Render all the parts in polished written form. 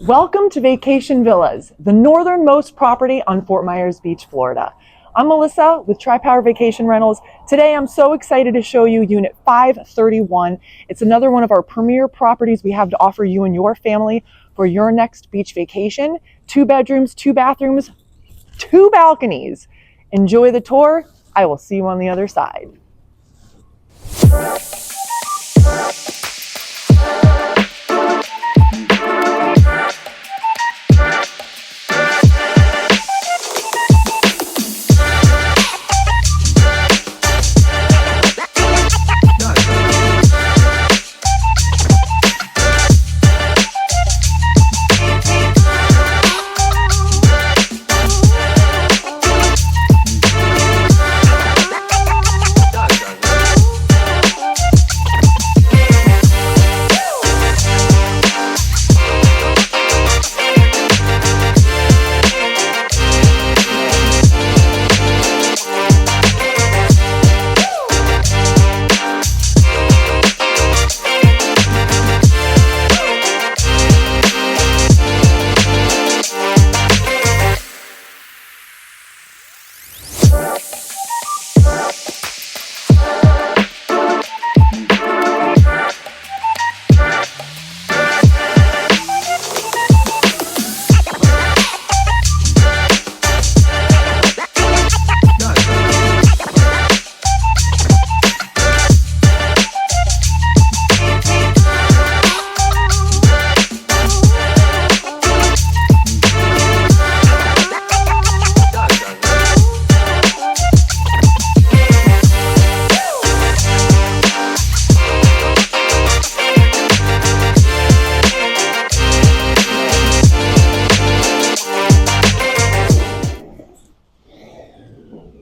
Welcome to Vacation Villas, the northernmost property on Fort Myers Beach, Florida. I'm Melissa with TriPower Vacation Rentals. Today I'm so excited to show you Unit 531. It's another one of our premier properties we have to offer you and your family for your next beach vacation. 2 bedrooms, 2 bathrooms, 2 balconies. Enjoy the tour. I will see you on the other side.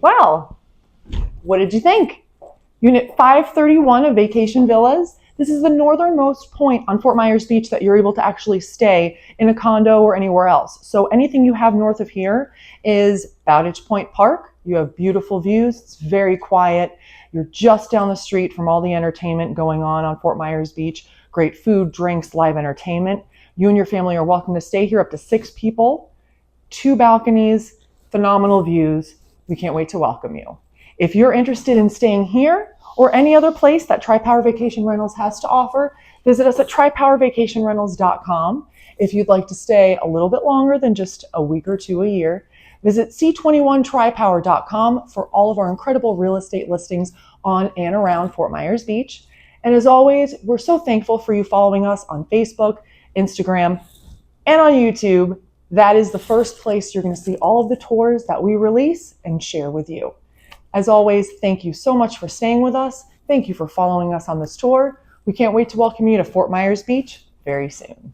Well, what did you think? Unit 531 of Vacation Villas. This is the northernmost point on Fort Myers Beach that you're able to actually stay in a condo or anywhere else. So anything you have north of here is Bowditch Point Park. You have beautiful views. It's very quiet. You're just down the street from all the entertainment going on Fort Myers Beach. Great food, drinks, live entertainment. You and your family are welcome to stay here, up to 6 people, 2 balconies, phenomenal views. We can't wait to welcome you. If you're interested in staying here or any other place that TriPower Vacation Rentals has to offer, visit us at TriPowerVacationRentals.com. If you'd like to stay a little bit longer than just a week or 2 a year, visit C21TriPower.com for all of our incredible real estate listings on and around Fort Myers Beach. And as always, we're so thankful for you following us on Facebook, Instagram, and on YouTube. That is the first place you're going to see all of the tours that we release and share with you. As always, thank you so much for staying with us. Thank you for following us on this tour. We can't wait to welcome you to Fort Myers Beach very soon.